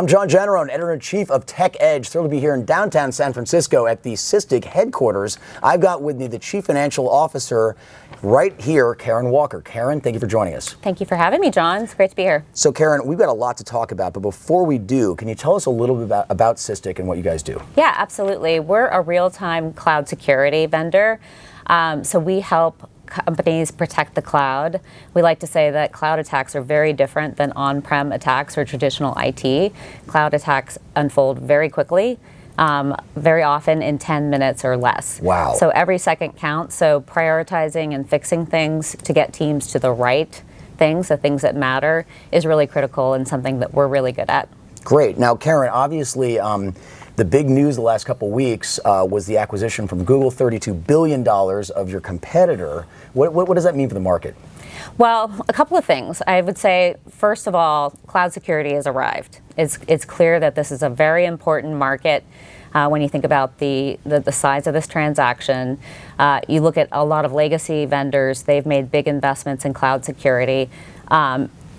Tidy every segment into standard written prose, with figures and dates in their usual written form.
I'm John Generone, Editor-in-Chief of Tech Edge. Thrilled to be here in downtown San Francisco at the Sysdig headquarters. I've got with me the Chief Financial Officer right here, Karen Walker. Karen, thank you for joining us. Thank you for having me, John. It's great to be here. So Karen, we've got a lot to talk about, but before we do, can you tell us a little bit about Sysdig and what you guys do? Yeah, absolutely. We're a real-time cloud security vendor. So we help companies protect the cloud. We like to say that cloud attacks are very different than on-prem attacks or traditional IT. Cloud attacks unfold very quickly, very often in 10 minutes or less. Wow. So every second counts. So prioritizing and fixing things to get teams to the right things, the things that matter, is really critical and something that we're really good at. Great. Now, Karen, obviously, the big news the last couple of weeks was the acquisition from Google, $32 billion of your competitor. What does that mean for the market? Well, a couple of things. I would say, first of all, cloud security has arrived. It's clear that this is a very important market. When you think about the size of this transaction, you look at a lot of legacy vendors, they've made big investments in cloud security.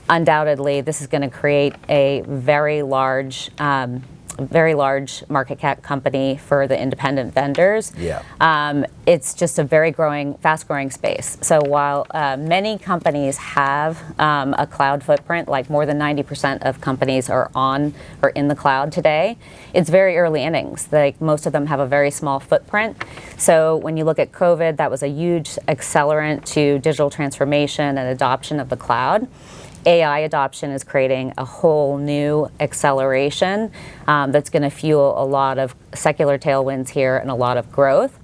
Undoubtedly, this is going to create a very large market cap company for the independent vendors. Yeah. It's just a very fast-growing space. So while many companies have a cloud footprint, like more than 90% of companies are in the cloud today, it's very early innings. Like most of them have a very small footprint. So when you look at COVID, that was a huge accelerant to digital transformation and adoption of the cloud. AI adoption is creating a whole new acceleration that's going to fuel a lot of secular tailwinds here and a lot of growth.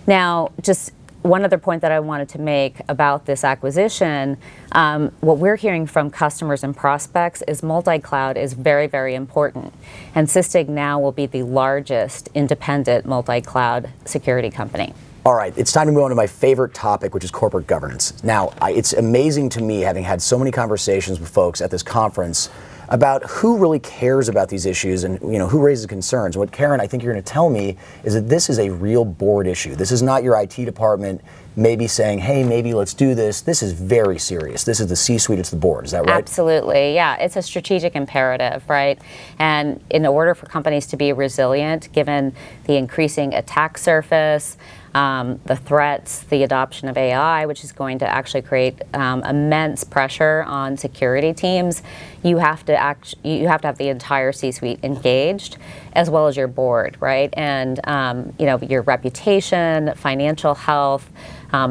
Now, just one other point that I wanted to make about this acquisition, what we're hearing from customers and prospects is multi-cloud is very, very important. And Sysdig now will be the largest independent multi-cloud security company. All right, it's time to move on to my favorite topic, which is corporate governance. Now, it's amazing to me, having had so many conversations with folks at this conference, about who really cares about these issues and who raises concerns. What, Karen, I think you're going to tell me is that this is a real board issue. This is not your IT department maybe saying, hey, maybe let's do this. This is very serious. This is the C-suite, it's the board. Is that right? Absolutely, yeah. It's a strategic imperative, right? And in order for companies to be resilient, given the increasing attack surface, the threats, the adoption of AI, which is going to actually create immense pressure on security teams, you have to have the entire C-suite engaged, as well as your board, right? And your reputation, financial health,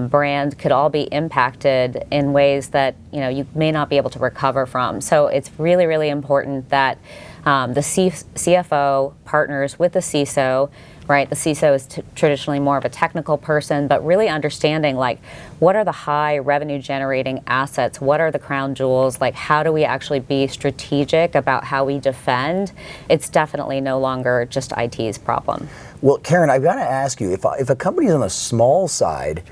brand could all be impacted in ways that you may not be able to recover from. So it's really, really important that the CFO partners with the CISO. Right, the CISO is traditionally more of a technical person, but really understanding what are the high revenue generating assets, what are the crown jewels, how do we actually be strategic about how we defend? It's definitely no longer just IT's problem. Well, Karen, I've got to ask you, if a company's on the small side,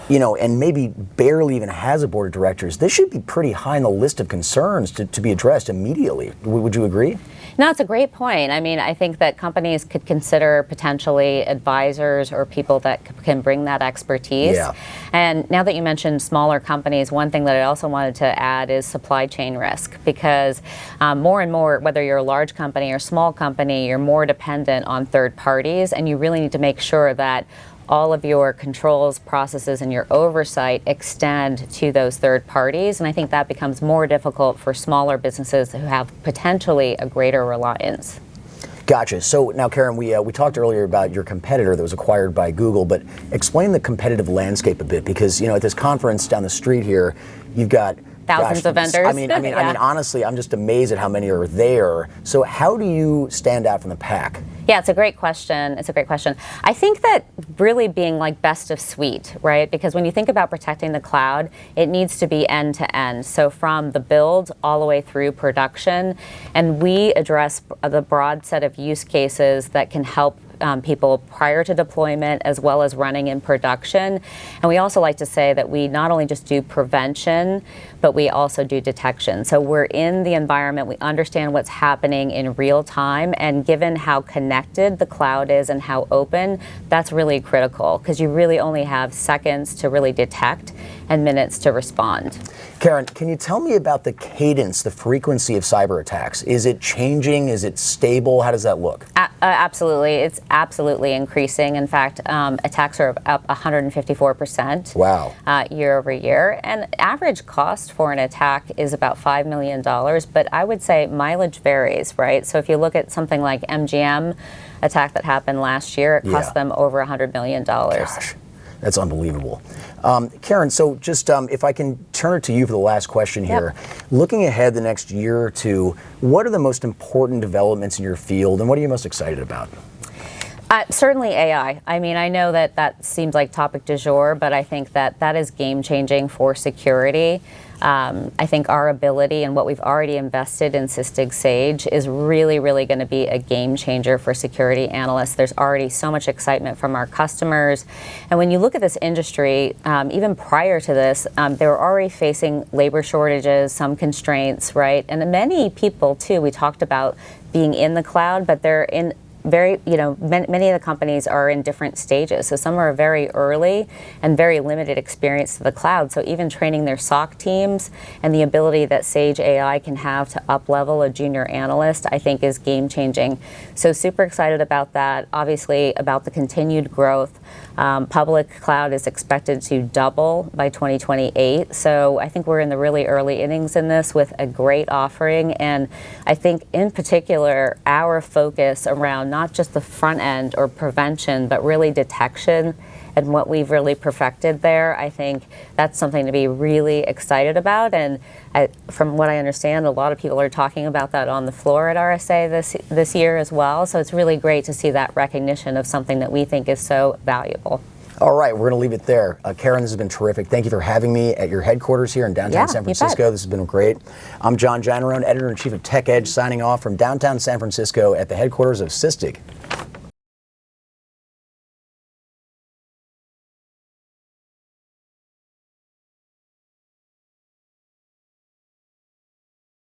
and maybe barely even has a board of directors, this should be pretty high on the list of concerns to be addressed immediately. Would you agree? No, it's a great point. I mean, I think that companies could consider potentially advisors or people that can bring that expertise. Yeah. And now that you mentioned smaller companies, one thing that I also wanted to add is supply chain risk, because more and more, whether you're a large company or small company, you're more dependent on third parties, and you really need to make sure that all of your controls, processes, and your oversight extend to those third parties. And I think that becomes more difficult for smaller businesses who have potentially a greater reliance. Gotcha. So now, Karen, we talked earlier about your competitor that was acquired by Google, but explain the competitive landscape a bit, because at this conference down the street here, you've got thousands of vendors. I mean, honestly, I'm just amazed at how many are there. So how do you stand out from the pack? Yeah, it's a great question. I think that really being best of suite, right? Because when you think about protecting the cloud, it needs to be end to end. So from the build all the way through production, and we address the broad set of use cases that can help people prior to deployment as well as running in production. And we also like to say that we not only just do prevention, but we also do detection. So we're in the environment, we understand what's happening in real time, and given how connected the cloud is and how open, that's really critical, because you really only have seconds to really detect and minutes to respond. Karen, can you tell me about the cadence, the frequency of cyber attacks? Is it changing? Is it stable? How does that look? Absolutely. It's absolutely increasing. In fact, attacks are up 154%. Wow. Year over year. And average cost for an attack is about $5 million, but I would say mileage varies, right? So if you look at something like MGM attack that happened last year, it cost them over $100 million. Gosh. That's unbelievable. Karen, so just if I can turn it to you for the last question here. Yep. Looking ahead the next year or two, what are the most important developments in your field and what are you most excited about? Certainly AI. I mean, I know that that seems like topic du jour, but I think that that is game changing for security. I think our ability and what we've already invested in Sysdig Sage is really, really going to be a game changer for security analysts. There's already so much excitement from our customers. And when you look at this industry, even prior to this, they were already facing labor shortages, some constraints, right? And many people, too, we talked about being in the cloud, but they're in many of the companies are in different stages. So some are very early and very limited experience to the cloud. So even training their SOC teams and the ability that Sage AI can have to up-level a junior analyst, I think is game-changing. So super excited about that. Obviously about the continued growth. Public cloud is expected to double by 2028. So I think we're in the really early innings in this with a great offering. And I think in particular, our focus around not just the front end or prevention, but really detection and what we've really perfected there. I think that's something to be really excited about. And from what I understand, a lot of people are talking about that on the floor at RSA this year as well. So it's really great to see that recognition of something that we think is so valuable. All right, we're going to leave it there. Karen, this has been terrific. Thank you for having me at your headquarters here in downtown San Francisco. This has been great. I'm John Janarone, Editor-in-Chief of Tech Edge, signing off from downtown San Francisco at the headquarters of Sysdig.